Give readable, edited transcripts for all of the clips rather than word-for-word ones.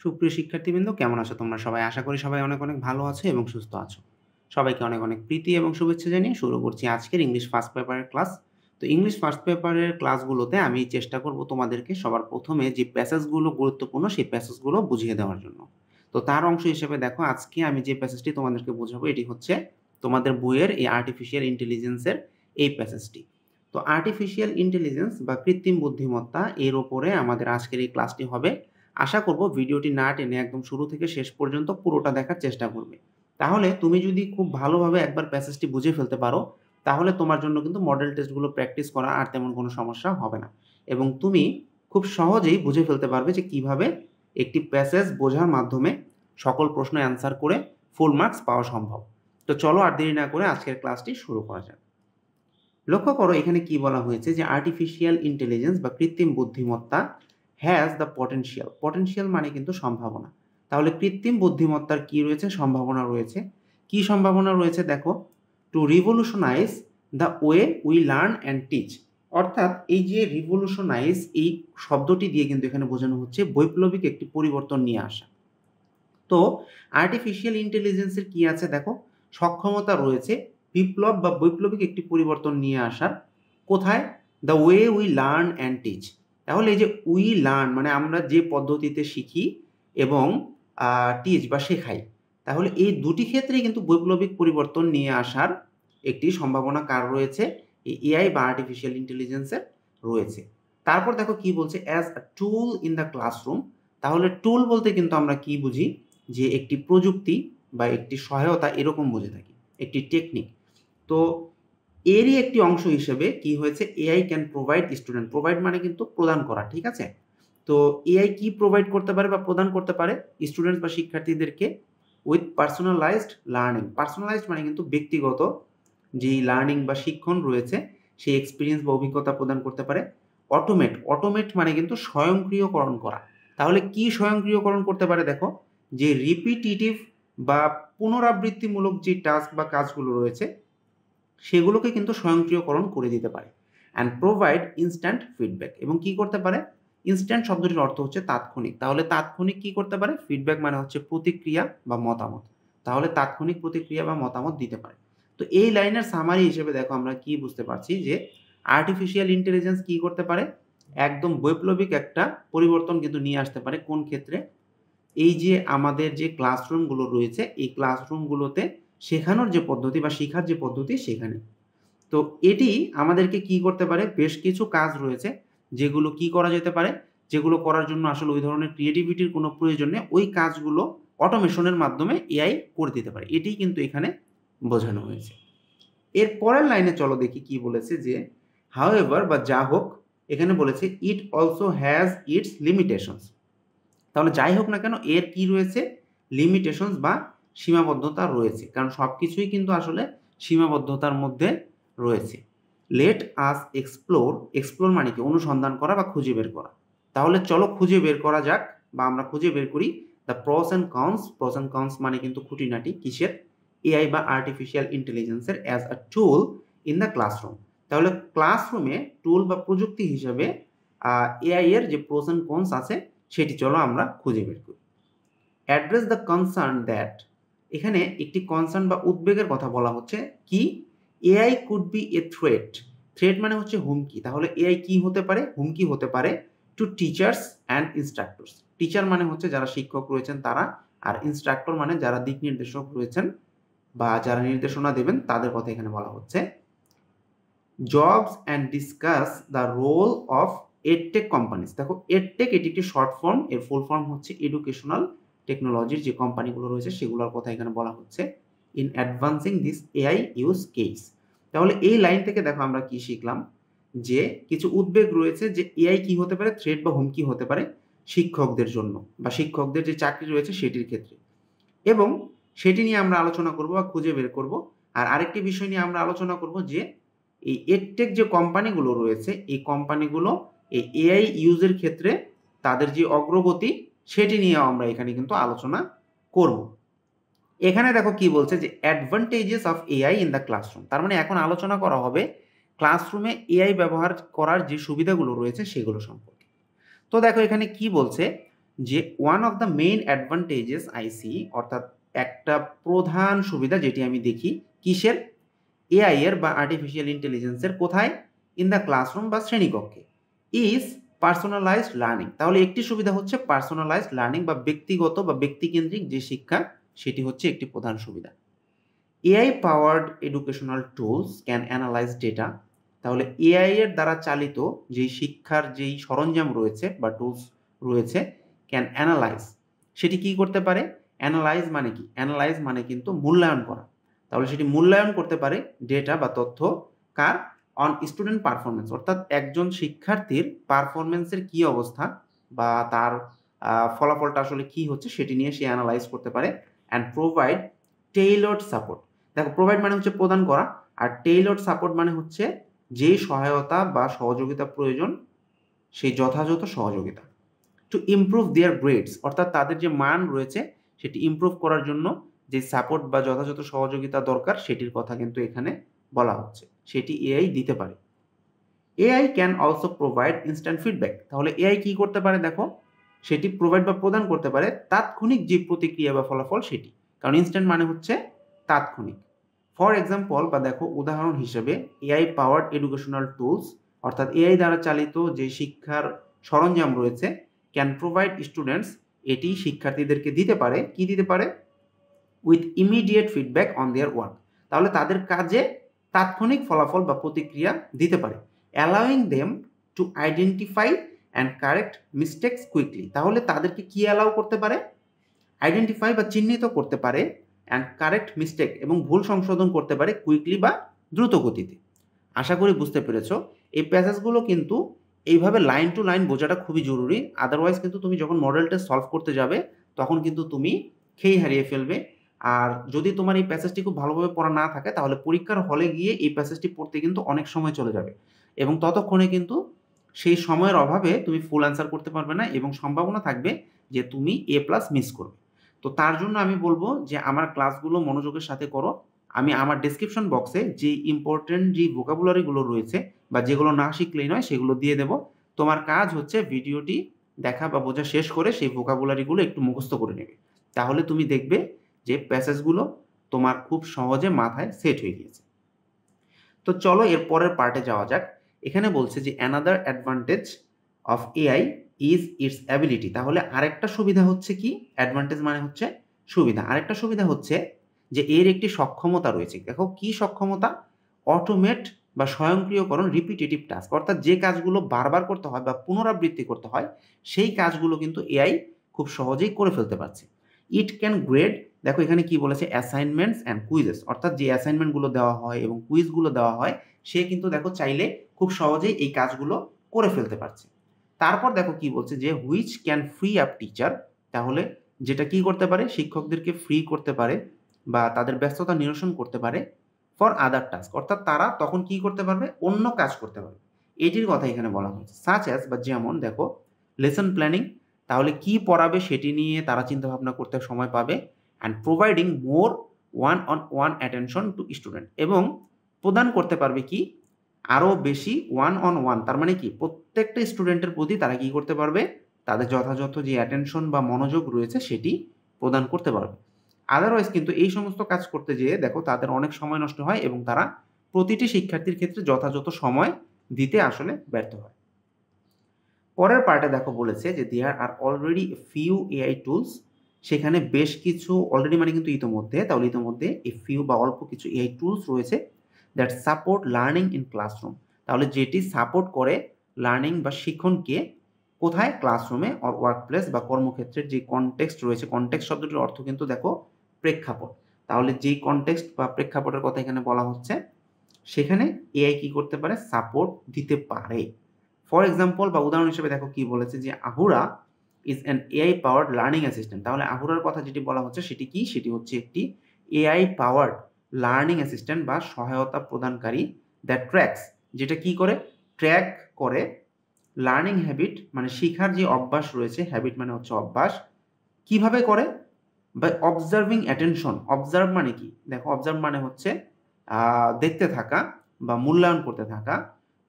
সুপ্রিয় শিক্ষার্থীবৃন্দ, কেমন আছো তোমরা সবাই? আশা করি সবাই অনেক, অনেক ভালো আছো এবং সুস্থ আছো। সবাইকে অনেক, অনেক প্রীতি এবং শুভেচ্ছা জানিয়ে শুরু করছি আজকের ইংলিশ ফার্স্ট পেপারের ক্লাস। তো ইংলিশ ফার্স্ট পেপারের ক্লাসগুলোতে আমি চেষ্টা করব তোমাদেরকে সবার ১ম এ যে প্যাসেজগুলো গুরুত্বপূর্ণ সেই প্যাসেজগুলো বুঝিয়ে দেওয়ার জন্য। তো তার অংশ হিসেবে দেখো আজকে আমি যে প্যাসেজটি তোমাদেরকে বোঝাবো এটি হচ্ছে তোমাদের বইয়ের এই আর্টিফিশিয়াল ইন্টেলিজেন্সের এই প্যাসেজটি। তো আর্টিফিশিয়াল ইন্টেলিজেন্স বা কৃত্রিম বুদ্ধিমত্তা এর উপরে আমাদের আজকের এই ক্লাসটি হবে। আশা করব ভিডিওটি না টেনে একদম শুরু থেকে শেষ পর্যন্ত পুরোটা দেখার চেষ্টা করবে। তাহলে তুমি যদি খুব ভালোভাবে একবার প্যাসেজটি বুঝে ফেলতে পারো, তাহলে তোমার জন্য কিন্তু মডেল টেস্টগুলো প্র্যাকটিস করা আর তেমন কোনো সমস্যা হবে না। এবং তুমি খুব সহজেই বুঝে ফেলতে পারবে যে কিভাবে একটি প্যাসেজ বোঝার মাধ্যমে সকল প্রশ্নের অ্যান্সার করে ফুল মার্কস পাওয়া সম্ভব। তো চলো আর দেরি না করে আজকের ক্লাসটি শুরু করা যাক। লক্ষ্য করো এখানে কি বলা হয়েছে যে আর্টিফিশিয়াল ইন্টেলিজেন্স বা কৃত্রিম বুদ্ধিমত্তা হ্যাজ দ্য পটেনশিয়াল। পটেনশিয়াল মানে কিন্তু সম্ভাবনা। তাহলে কৃত্রিম বুদ্ধিমত্তার কি রয়েছে? সম্ভাবনা রয়েছে। কি সম্ভাবনা রয়েছে দেখো, to revolutionise the way we learn and teach. অর্থাৎ এই যে রিভলিউশনাইজ এই শব্দটি দিয়ে কিন্তু এখানে বোঝানো হচ্ছে বৈপ্লবিক একটি পরিবর্তন নিয়ে আসা। তো আর্টিফিশিয়াল ইন্টেলিজেন্সের কি আছে দেখো, সক্ষমতা রয়েছে বিপ্লব বা বৈপ্লবিক একটি পরিবর্তন নিয়ে আসার। কোথায়? The way we learn and teach. তাহলে এই যে উই লার্ন মানে আমরা যে পদ্ধতিতে শিখি এবং টিচ বা শেখাই, তাহলে এই দুটি ক্ষেত্রেই কিন্তু বৈপ্লবিক পরিবর্তন নিয়ে আসার একটি সম্ভাবনা কার রয়েছে? এই এআই বা আর্টিফিশিয়াল ইন্টেলিজেন্সের রয়েছে। তারপর দেখো কি বলছে, as a tool in the classroom. তাহলে টুল বলতে কিন্তু আমরা কি বুঝি? যে একটি প্রযুক্তি বা একটি সহায়তা এরকম বুঝে থাকি, একটি টেকনিক। তো এরই একটি অংশ হিসেবে কি হয়েছে, AI can provide student. Provide মানে কিন্তু প্রদান করা, ঠিক আছে? তো এআই কি প্রোভাইড করতে পারে বা প্রদান করতে পারে স্টুডেন্টস বা শিক্ষার্থীদেরকে? With personalised learning. পার্সোনালাইজড মানে কিন্তু ব্যক্তিগত যেই লার্নিং বা শিক্ষণ রয়েছে সেই এক্সপিরিয়েন্স বা অভিজ্ঞতা প্রদান করতে পারে। অটোমেট, অটোমেট মানে কিন্তু স্বয়ংক্রিয়করণ করা। তাহলে কি স্বয়ংক্রিয়করণ করতে পারে দেখো, যে রিপিটিটিভ বা পুনরাবৃত্তিমূলক যে টাস্ক বা কাজগুলো রয়েছে সেগুলোকে কিন্তু স্বয়ংক্রিয়করণ করে দিতে পারে। And provide instant feedback. এবং কি করতে পারে? ইনস্ট্যান্ট শব্দটির অর্থ হচ্ছে তাৎক্ষণিক। তাহলে তাৎক্ষণিক কি করতে পারে? ফিডব্যাক মানে হচ্ছে প্রতিক্রিয়া বা মতামত। তাহলে তাৎক্ষণিক প্রতিক্রিয়া বা মতামত দিতে পারে। তো এই লাইনের সামারি হিসেবে দেখো আমরা কি বুঝতে পারছি যে আর্টিফিশিয়াল ইন্টেলিজেন্স কি করতে পারে? একদম বৈপ্লবিক একটা পরিবর্তন কিন্তু নিয়ে আসতে পারে। কোন ক্ষেত্রে? এই যে আমাদের যে ক্লাসরুমগুলো রয়েছে এই ক্লাসরুমগুলোতে শেখানোর যে পদ্ধতি বা শিখার যে পদ্ধতি সেখানে। তো এটি আমাদেরকে কি করতে পারে? বেশ কিছু কাজ রয়েছে যেগুলো কি করা যেতে পারে? যেগুলো করার জন্য আসলে ওই ধরনের ক্রিয়েটিভিটির কোনো প্রয়োজন নেই। ওই কাজগুলো অটোমেশনের মাধ্যমে এআই করে দিতে পারে। এটিই কিন্তু এখানে বোঝানো হয়েছে। এর পরের লাইনে চলো দেখি কি বলেছে, যে হাউএভার বা যা হোক, এখানে বলেছে it also has its limitations. তাহলে যাই হোক না কেন এর কি রয়েছে? লিমিটেশনস বা সীমাবদ্ধতা রয়েছে। কারণ সব কিছুই কিন্তু আসলে সীমাবদ্ধতার মধ্যে রয়েছে। Let us explore. এক্সপ্লোর মানে কি? অনুসন্ধান করা বা খুঁজে বের করা। তাহলে চলো খুঁজে বের করা যাক বা আমরা খুঁজে বের করি the pros and cons. Pros and cons মানে কিন্তু খুঁটিনাটি কিসের? এআই বা আর্টিফিশিয়াল ইন্টেলিজেন্সের as a tool in the classroom. তাহলে ক্লাসরুমে টুল বা প্রযুক্তি হিসাবে এআই এর যে প্রোস অ্যান্ড কনস আছে সেটি চলো আমরা খুঁজে বের করি। Address the concern that. এখানে একটি কনসার্ন বা উদ্বেগের কথা বলা হচ্ছে কি? AI could B A threat. Threat মানে হচ্ছে হুমকি। তাহলে এআই কি হতে পারে? হুমকি হতে পারে to teachers and instructors. Teacher মানে হচ্ছে যারা শিক্ষক রয়েছেন তারা, আর ইনস্ট্রাক্টর মানে যারা দিক নির্দেশক রয়েছেন বা যারা নির্দেশনা দেবেন তাদের কথা এখানে বলা হচ্ছে। Jobs and discuss the role of edtech companies. দেখো এডটেক এটি একটি শর্ট ফর্ম, এর ফুল ফর্ম হচ্ছে এডুকেশনাল টেকনোলজির যে কোম্পানিগুলো রয়েছে সেগুলোর কথা এখানে বলা হচ্ছে। In advancing this AI use case. তাহলে এই লাইন থেকে দেখো আমরা কি শিখলাম, যে কিছু উদ্বেগ রয়েছে যে এআই কি হতে পারে? থ্রেট বা হুমকি হতে পারে শিক্ষকদের জন্য বা শিক্ষকদের যে চাকরি রয়েছে সেটির ক্ষেত্রে। এবং সেটি নিয়ে আমরা আলোচনা করব বা খুঁজে বের করব। আর আরেকটি বিষয় নিয়ে আমরা আলোচনা করব যে এই এডটেক যে কোম্পানিগুলো রয়েছে এই কোম্পানিগুলো এই এআই ইউজের ক্ষেত্রে তাদের যে অগ্রগতি সেটি নিয়েও আমরা এখানে কিন্তু আলোচনা করব। এখানে দেখো কি বলছে, যে advantages of AI in the classroom. তার মানে এখন আলোচনা করা হবে ক্লাসরুমে এআই ব্যবহার করার যে সুবিধাগুলো রয়েছে সেগুলো সম্পর্কে। তো দেখো এখানে কি বলছে, যে one of the main advantages I see, অর্থাৎ একটা প্রধান সুবিধা যেটি আমি দেখি কিসের, এআই এর বা আর্টিফিশিয়াল ইন্টেলিজেন্সের, কোথায়, ইন দ্য ক্লাসরুম বা শ্রেণীকক্ষে, ইজ পার্সোনালাইজড লার্নিং। তাহলে একটি সুবিধা হচ্ছে পার্সোনালাইজড লার্নিং বা ব্যক্তিগত বা ব্যক্তিকেন্দ্রিক যে শিক্ষা, সেটি হচ্ছে একটি প্রধান সুবিধা। AI powered educational tools can analyse data. তাহলে এআই এর দ্বারা চালিত যেই শিক্ষার যেই সরঞ্জাম রয়েছে বা টুলস রয়েছে, ক্যান অ্যানালাইজ, সেটি কি করতে পারে, অ্যানালাইজ মানে কি, অ্যানালাইজ মানে কিন্তু মূল্যায়ন করা। তাহলে সেটি মূল্যায়ন করতে পারে ডেটা বা তথ্য, কার, অন স্টুডেন্ট পারফরমেন্স, অর্থাৎ একজন শিক্ষার্থীর পারফরমেন্সের কি অবস্থা বা তার ফলাফলটা আসলে কি হচ্ছে সেটি নিয়ে সে অ্যানালাইজ করতে পারে। And provide টেইলর্ড support. দেখো, প্রোভাইড মানে হচ্ছে প্রদান করা, আর টেইলর্ড সাপোর্ট মানে হচ্ছে যে সহায়তা বা সহযোগিতা প্রয়োজন সেই যথাযথ সহযোগিতা। টু ইমপ্রুভ দেয়ার গ্রেডস, অর্থাৎ তাদের যে মান রয়েছে সেটি ইমপ্রুভ করার জন্য যে সাপোর্ট বা যথাযথ সহযোগিতা দরকার সেটির কথা কিন্তু এখানে বলা হচ্ছে, সেটি এআই দিতে পারে। AI can also provide instant feedback. তাহলে এআই কি করতে পারে, দেখো, সেটি প্রোভাইড বা প্রদান করতে পারে তাৎক্ষণিক যে প্রতিক্রিয়া বা ফলাফল সেটি, কারণ ইনস্ট্যান্ট মানে হচ্ছে তাৎক্ষণিক। ফর এক্সাম্পল, বা দেখো উদাহরণ হিসেবে, এআই পাওয়ার্ড এডুকেশনাল টুলস, অর্থাৎ এআই দ্বারা চালিত যে শিক্ষার সরঞ্জাম রয়েছে, ক্যান প্রোভাইড স্টুডেন্টস, এটি শিক্ষার্থীদেরকে দিতে পারে, কি দিতে পারে, with immediate feedback on their work. তাহলে তাদের কাজে তাৎক্ষণিক ফলাফল বা প্রতিক্রিয়া দিতে পারে। Allowing them to identify and correct mistakes quickly. তাহলে তাদেরকে কি অ্যালাউ করতে পারে, আইডেন্টিফাই বা চিহ্নিত করতে পারে, অ্যান্ড কারেক্ট মিস্টেক, এবং ভুল সংশোধন করতে পারে কুইকলি বা দ্রুত গতিতে। আশা করি বুঝতে পেরেছ। এই প্যাসেজগুলো কিন্তু এইভাবে লাইন টু লাইন বোঝাটা খুবই জরুরি, আদারওয়াইজ কিন্তু তুমি যখন মডেল টেস্ট সলভ করতে যাবে তখন কিন্তু তুমি খেই হারিয়ে ফেলবে। আর যদি তোমার এই প্যাসেজটি খুব ভালোভাবে পড়া না থাকে তাহলে পরীক্ষার হলে গিয়ে এই প্যাসেজটি পড়তে কিন্তু অনেক সময় চলে যাবে, এবং ততক্ষণে কিন্তু সেই সময়ের অভাবে তুমি ফুল অ্যান্সার করতে পারবে না, এবং সম্ভাবনা থাকবে যে তুমি এ প্লাস মিস করবে। তো তার জন্য আমি বলবো যে আমার ক্লাসগুলো মনোযোগের সাথে করো। আমি আমার ডেসক্রিপশন বক্সে যে ইম্পর্টেন্ট যে ভোকাবুলারিগুলো রয়েছে বা যেগুলো না শিখলেই নয় সেগুলো দিয়ে দেবো। তোমার কাজ হচ্ছে ভিডিওটি দেখা বা বোঝা শেষ করে সেই ভোকাবুলারিগুলো একটু মুখস্থ করে নেবে, তাহলে তুমি দেখবে যে প্যাসেজগুলো তোমার খুব সহজে মাথায় সেট হয়ে গিয়েছে। তো চলো এর পরের পার্টে যাওয়া যাক। এখানে বলছে যে another advantage of AI is it's ability. তাহলে আরেকটা সুবিধা হচ্ছে কি, অ্যাডভান্টেজ মানে হচ্ছে সুবিধা, আরেকটা সুবিধা হচ্ছে যে এর একটি সক্ষমতা রয়েছে। দেখো কি সক্ষমতা, অটোমেট বা স্বয়ংক্রিয়করণ রিপিটেটিভ টাস্ক, অর্থাৎ যে কাজগুলো বারবার করতে হয় বা পুনরাবৃত্তি করতে হয় সেই কাজগুলো কিন্তু এআই খুব সহজেই করে ফেলতে পারছে। ইট ক্যান গ্রেড, দেখো এখানে কি বলেছে, অ্যাসাইনমেন্টস অ্যান্ড কুইজেস, অর্থাৎ যে অ্যাসাইনমেন্টগুলো দেওয়া হয় এবং কুইজগুলো দেওয়া হয় সে কিন্তু দেখো চাইলে খুব সহজেই এই কাজগুলো করে ফেলতে পারছে। তারপর দেখো কি বলছে যে which can free up teacher. তাহলে যেটা কি করতে পারে, শিক্ষকদেরকে ফ্রি করতে পারে বা তাদের ব্যস্ততা নিরসন করতে পারে ফর আদার টাস্ক, অর্থাৎ তারা তখন কি করতে পারবে, অন্য কাজ করতে পারবে। এটির কথা এখানে বলা হয়েছে। সাচ অ্যাজ, বা যেমন দেখো, লেসন প্ল্যানিং, তাহলে কি পড়াবে সেটি নিয়ে তারা চিন্তা ভাবনা করতে সময় পাবে। And providing more one on one attention to student, এবং প্রদান করতে পারবে কি, আরও বেশি ওয়ান অন ওয়ান, তার মানে কি প্রত্যেকটা স্টুডেন্টের প্রতি তারা কি করতে পারবে, তাদের যথাযথ যে অ্যাটেনশন বা মনোযোগ রয়েছে সেটি প্রদান করতে পারবে। আদারওয়াইজ কিন্তু এই সমস্ত কাজ করতে যেয়ে দেখো তাদের অনেক সময় নষ্ট হয় এবং তারা প্রতিটি শিক্ষার্থীর ক্ষেত্রে যথাযথ সময় দিতে আসলে ব্যর্থ হয়। পরের পার্টে দেখো বলেছে যে দেয়ার আর অলরেডি ফিউ এআই টুলস, সেখানে বেশ কিছু, অলরেডি মানে কিন্তু ইতোমধ্যে, তাহলে ইতোমধ্যে এই ফিউ বা অল্প কিছু এআই টুলস রয়েছে that support learning in classroom. তাহলে যেটি সাপোর্ট করে লার্নিং বা শিক্ষণকে, কোথায়, ক্লাসরুমে অর ওয়ার্ক প্লেস বা কর্মক্ষেত্রের যে কনটেক্সট রয়েছে, কনটেক্সট শব্দটির অর্থ কিন্তু দেখো প্রেক্ষাপট। তাহলে যেই কনটেক্সট বা প্রেক্ষাপটের কথা এখানে বলা হচ্ছে সেখানে এআই কি করতে পারে, সাপোর্ট দিতে পারে। ফর এক্সাম্পল, বা উদাহরণ হিসেবে দেখো কি বলেছে যে Ahura is an AI powered learning assistant. তাহলে আহুরার কথা যেটি বলা হচ্ছে সেটি কি, সেটি হচ্ছে একটি এআই পাওয়ার্ড লার্নিং অ্যাসিস্ট্যান্ট বা সহায়তা প্রদানকারী, দ্যাট ট্র্যাকস, যেটা কি করে, ট্র্যাক করে লার্নিং হ্যাবিট, মানে শেখার যে অভ্যাস রয়েছে, হ্যাবিট মানে হচ্ছে অভ্যাস, কিভাবে করে, বাই অবজার্ভিং অ্যাটেনশন। অবজার্ভ মানে কি, দেখো অবজার্ভ মানে হচ্ছে দেখতে থাকা বা মূল্যায়ন করতে থাকা।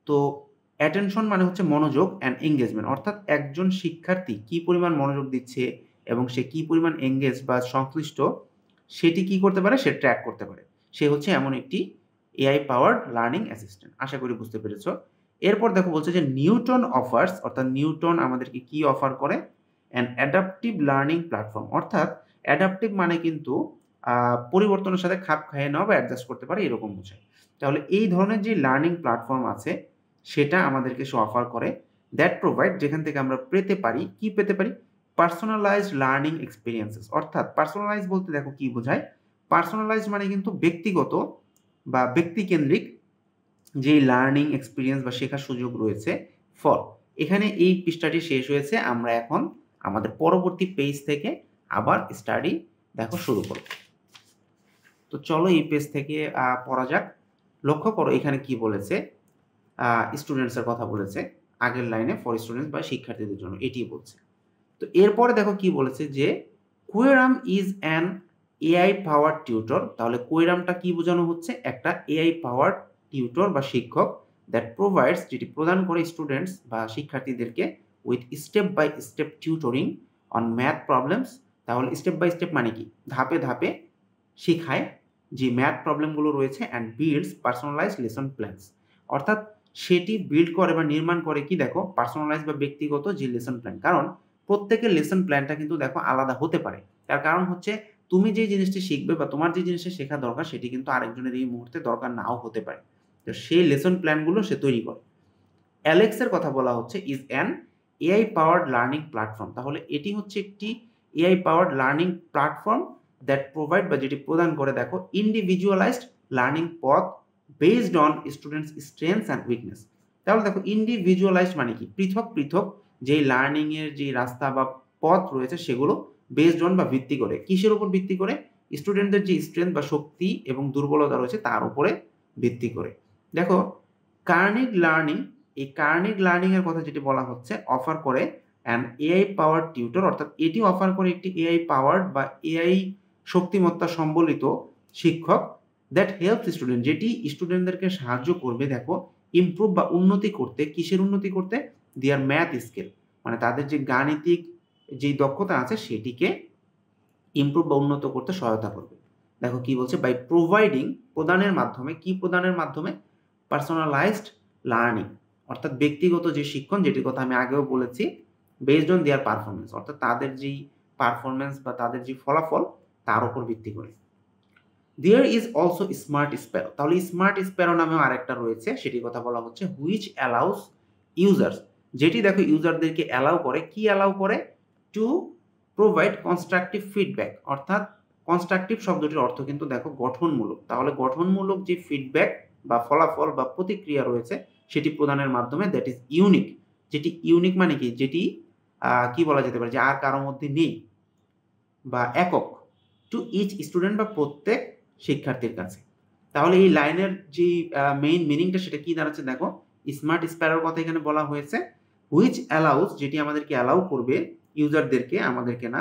তো অ্যাটেনশন মানে হচ্ছে মনোযোগ অ্যান্ড এঙ্গেজমেন্ট, অর্থাৎ একজন শিক্ষার্থী কি পরিমাণ মনোযোগ দিচ্ছে এবং সে কি পরিমাণ এঙ্গেজ বা সংশ্লিষ্ট সেটি কি করতে পারে, সে ট্র্যাক করতে পারে। সে হচ্ছে এমন একটি এআই পাওয়ার্ড লার্নিং অ্যাসিস্ট্যান্ট। আশা করি বুঝতে পেরেছো। এরপর দেখো বলছে যে নিউটন অফার্স, অর্থাৎ নিউটন আমাদেরকে কি অফার করে, অ্যান অ্যাডাপটিভ লার্নিং প্ল্যাটফর্ম, অর্থাৎ অ্যাডাপটিভ মানে কিন্তু পরিবর্তনের সাথে খাপ খাইয়ে নেওয়া বা অ্যাডজাস্ট করতে পারে এরকম বোঝায়। তাহলে এই ধরনের যে লার্নিং প্ল্যাটফর্ম আছে সেটা আমাদেরকে সে অফার করে, দ্যাট প্রোভাইড, যেখান থেকে আমরা পেতে পারি, কি পেতে পারি, পার্সোনালাইজড লার্নিং এক্সপিরিয়েন্সেস। অর্থাৎ পার্সোনালাইজ বলতে দেখো কি বোঝায়, পার্সোনালাইজ মানে কিন্তু ব্যক্তিগত বা ব্যক্তিকেন্দ্রিক যেই লার্নিং এক্সপিরিয়েন্স বা শেখার সুযোগ রয়েছে ফর। এখানে এই পৃষ্ঠাটি শেষ হয়েছে, আমরা এখন আমাদের পরবর্তী পেজ থেকে আবার স্টাডি দেখো শুরু করব। তো চলো এই পেজ থেকে পড়া যাক। লক্ষ্য করো এখানে কি বলেছে, স্টুডেন্টসের কথা বলেছে আগের লাইনে, ফর স্টুডেন্টস বা শিক্ষার্থীদের জন্য এটি বলছে। তো এরপরে দেখো কি বলেছে যে Querium is an AI powered tutor. তাহলে কোয়েরামটা কি বোঝানো হচ্ছে, একটা এআই পাওয়ার্ড টিউটর বা শিক্ষক, দ্যাট প্রোভাইডস, যেটি প্রদান করে স্টুডেন্টস বা শিক্ষার্থীদেরকে with step by step tutoring on math problems. তাহলে স্টেপ বাই স্টেপ মানে কি, ধাপে ধাপে শেখায় যে ম্যাথ প্রবলেমগুলো রয়েছে, and builds personalise lesson plans, অর্থাৎ সেটি বিল্ড করে বা নির্মাণ করে কি দেখো পার্সোনালাইজ বা ব্যক্তিগত যে লেসন প্ল্যান। কারণ প্রত্যেকের লেসন প্ল্যানটা কিন্তু দেখো আলাদা হতে পারে। তার কারণ হচ্ছে তুমি যে জিনিসটি শিখবে বা তোমার যে জিনিসটা শেখা দরকার সেটি কিন্তু আরেকজনের এই মুহূর্তে দরকার নাও হতে পারে। তো সেই লেসন প্ল্যানগুলো সে তৈরি করে। অ্যালেক্সের কথা বলা হচ্ছে is an AI powered learning platform. তাহলে এটি হচ্ছে একটি AI powered learning platform that provide, বা যেটি প্রদান করে দেখো ইন্ডিভিজুয়ালাইজড লার্নিং পথ based on students strengths and weakness. তাহলে দেখো ইন্ডিভিজুয়ালাইজড মানে কি, পৃথক পৃথক যেই লার্নিংয়ের যে রাস্তা বা পথ রয়েছে সেগুলো বেসড অন বা ভিত্তি করে, কিসের উপর ভিত্তি করে, স্টুডেন্টদের যে স্ট্রেংথ বা শক্তি এবং দুর্বলতা রয়েছে তার উপরে ভিত্তি করে। দেখো কার্নিগ লার্নিং, এই কার্নিগ লার্নিং এর কথা যেটি বলা হচ্ছে, অফার করে অ্যান এআই পাওয়ার্ড টিউটর, অর্থাৎ এটি অফার করে একটি এআই পাওয়ার্ড বা এআই শক্তিমত্তা সম্বলিত শিক্ষক, দ্যাট হেল্প স্টুডেন্ট, যেটি স্টুডেন্টদেরকে সাহায্য করবে দেখো ইমপ্রুভ বা উন্নতি করতে, কিসের উন্নতি করতে, দেয়ার ম্যাথ স্কিল, মানে তাদের যে গাণিতিক যেই দক্ষতা আছে সেটিকে ইমপ্রুভ বা উন্নত করতে সহায়তা করবে। দেখো কি বলছে, বাই প্রোভাইডিং, প্রদানের মাধ্যমে, কি প্রদানের মাধ্যমে, পার্সোনালাইজড লার্নিং, অর্থাৎ ব্যক্তিগত যে শিক্ষণ, যেটির কথা আমি আগেও বলেছি, বেসড অন দেয়ার পারফরমেন্স, অর্থাৎ তাদের যেই পারফরমেন্স বা তাদের যে ফলাফল তার উপর ভিত্তি করে। There is also Smart Sparrow. তাহলে স্মার্ট স্প্যারো নামেও আরেকটা রয়েছে, সেটির কথা বলা হচ্ছে হুইচ অ্যালাউস ইউজার্স, যেটি দেখো ইউজারদেরকে অ্যালাউ করে, কি অ্যালাউ করে, টু প্রোভাইড কনস্ট্রাকটিভ ফিডব্যাক, অর্থাৎ কনস্ট্রাকটিভ শব্দটির অর্থ কিন্তু দেখো গঠনমূলক। তাহলে গঠনমূলক যে ফিডব্যাক বা ফলাফল বা প্রতিক্রিয়া রয়েছে সেটি প্রদানের মাধ্যমে, দ্যাট ইজ ইউনিক, যেটি ইউনিক মানে কি, যেটি কি বলা যেতে পারে যে আর কারোর মধ্যে নেই, বা একক, টু ইচ স্টুডেন্ট, বা প্রত্যেক শিক্ষার্থীর কাছে। তাহলে এই লাইনের যে মেইন মিনিংটা সেটা কি দাঁড়াচ্ছে দেখো, স্মার্ট স্প্যারোর কথা এখানে বলা হয়েছে, হুইচ অ্যালাউস, যেটি আমাদেরকে অ্যালাউ করবে ইউজারদেরকে, আমাদেরকে না,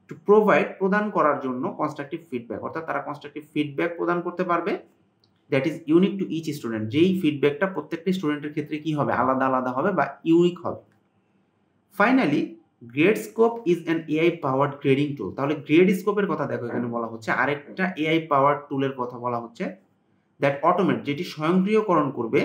টু প্রোভাইড, প্রদান করার জন্য, কনস্ট্রাকটিভ ফিডব্যাক, অর্থাৎ তারা কনস্ট্রাকটিভ ফিডব্যাক প্রদান করতে পারবে, that is unique to each student, যেই ফিডব্যাকটা প্রত্যেকটি স্টুডেন্টের ক্ষেত্রে কি হবে, আলাদা আলাদা হবে বা ইউনিক হবে। Finally Gradescope is an AI powered grading tool. তাহলে গ্রেড স্কোপের কথা দেখো এখানে বলা হচ্ছে, আরেকটা এআই পাওয়ার্ড টুলের কথা বলা হচ্ছে, দ্যাট অটোমেট, যেটি স্বয়ংক্রিয়করণ করবে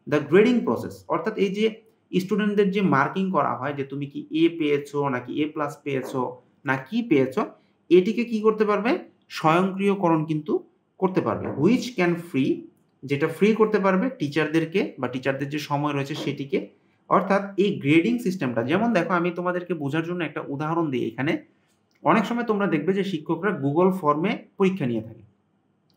দ্য গ্রেডিং প্রসেস, অর্থাৎ এই যে স্টুডেন্টদের যে মার্কিং করা হয় যে তুমি কি এ পেয়েছো নাকি এ প্লাস পেয়েছো না কি পেয়েছো, এটিকে কি করতে পারবে, স্বয়ংক্রিয়করণ কিন্তু করতে পারবে। হুইচ ক্যান ফ্রি, যেটা ফ্রি করতে পারবে টিচারদেরকে বা টিচারদের যে সময় রয়েছে সেটিকে। অর্থাৎ এই গ্রেডিং সিস্টেমটা, যেমন দেখো আমি তোমাদেরকে বোঝার জন্য একটা উদাহরণ দিই এখানে, অনেক সময় তোমরা দেখবে যে শিক্ষকরা গুগল ফর্মে পরীক্ষা নিয়ে থাকে।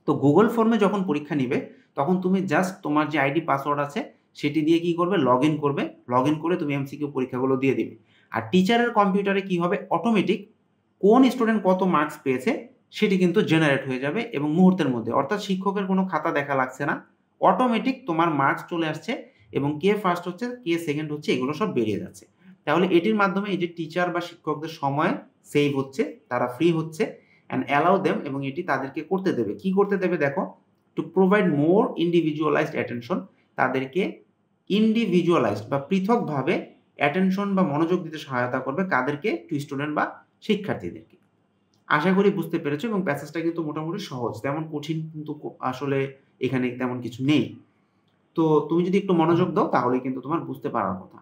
তো গুগল ফর্মে যখন পরীক্ষা নিবে তখন তুমি জাস্ট তোমার যে আইডি পাসওয়ার্ড আছে সেটি দিয়ে কি করবে, লগ ইন করবে, লগ ইন করে তুমি এমসিকিউ পরীক্ষাগুলো দিয়ে দিবে। আর টিচারের কম্পিউটারে কি হবে, অটোমেটিক কোন স্টুডেন্ট কত মার্কস পেয়েছে সেটি কিন্তু জেনারেট হয়ে যাবে এবং মুহূর্তের মধ্যে, অর্থাৎ শিক্ষকের কোনো খাতা দেখা লাগছে না, অটোমেটিক তোমার মার্কস চলে আসছে এবং কে ফার্স্ট হচ্ছে কে সেকেন্ড হচ্ছে এগুলো সব বেরিয়ে যাচ্ছে। তাহলে এটির মাধ্যমে এই যে টিচার বা শিক্ষকদের সময় সেভ হচ্ছে, তারা ফ্রি হচ্ছে, অ্যান্ড অ্যালাউ দেম, এবং এটি তাদেরকে করতে দেবে, কি করতে দেবে দেখো, to provide more individualised attention, তাদেরকে ইন্ডিভিজুয়ালাইজড বা পৃথকভাবে অ্যাটেনশন বা মনোযোগ দিতে সহায়তা করবে কাদেরকে? টু স্টুডেন্ট বা শিক্ষার্থীদেরকে। আশা করি বুঝতে পেরেছো এবং প্যাসেজটা কিন্তু মোটামুটি সহজ, তেমন কঠিন কিন্তু আসলে এখানে তেমন কিছু নেই। তো তুমি যদি একটু মনোযোগ দাও তাহলে কিন্তু তোমার বুঝতে পারার কথা।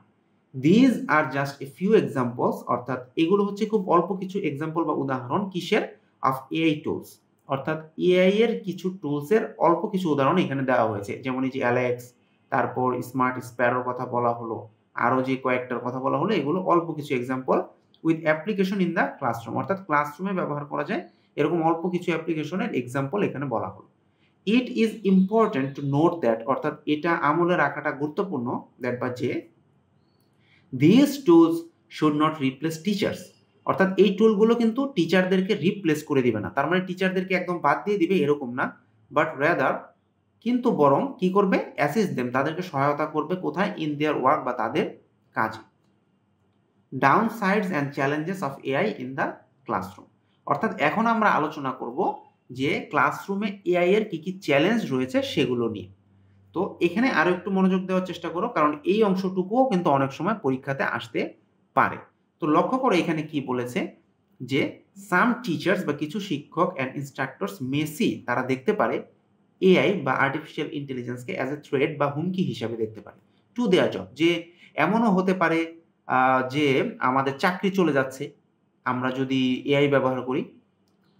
These are just a few examples, অর্থাৎ এগুলো হচ্ছে খুব অল্প কিছু এক্সাম্পল বা উদাহরণ কিসের? অফ এআই টুলস, অর্থাৎ এআই এর কিছু টুলসের অল্প কিছু উদাহরণ এখানে দেওয়া হয়েছে। যেমন এই যে অ্যালেক্স, তারপর স্মার্ট স্প্যারোর কথা বলা হলো, আরো যে কয়েকটার কথা বলা হলো, এগুলো অল্প কিছু example with application in the classroom, অর্থাৎ ক্লাসরুমে ব্যবহার করা যায় এরকম অল্প কিছু অ্যাপ্লিকেশনের এক্সাম্পল এখানে বলা হলো। It is important to note that, অর্থাৎ এটা আমলে রাখাটা গুরুত্বপূর্ণ, দ্যাট বা যে this tools should not replace teachers, অর্থাৎ এই টুলগুলো কিন্তু টিচারদেরকে রিপ্লেস করে দিবে না, তার মানে টিচারদেরকে একদম বাদ দিয়ে দিবে এরকম না, বাট রেদার কিন্তু বরং কি করবে? অ্যাসিস্ট দেম, তাদেরকে সহায়তা করবে কোথায়? ইন দেয়ার ওয়ার্ক বা তাদের কাজে। Down sides and challenges of AI in the classroom, অর্থাৎ এখন আমরা আলোচনা করব যে ক্লাসরুমে এআই এর কি কি চ্যালেঞ্জ রয়েছে সেগুলো নিয়ে। তো এখানে আরো একটু মনোযোগ দেওয়ার চেষ্টা করো, কারণ এই অংশটুকুও কিন্তু অনেক সময় পরীক্ষাতে আসতে পারে। তো লক্ষ্য করো এখানে কি বলেছে যে সাম টিচার্স বা কিছু শিক্ষক অ্যান্ড ইনস্ট্রাক্টরস মেসি, তারা দেখতে পারে এআই বা আর্টিফিশিয়াল ইন্টেলিজেন্সকে অ্যাজ এ থ্রেট বা হুমকি হিসাবে দেখতে পারে টু দেয়ার জব, যে এমনও হতে পারে যে আমাদের চাকরি চলে যাচ্ছে আমরা যদি এআই ব্যবহার করি,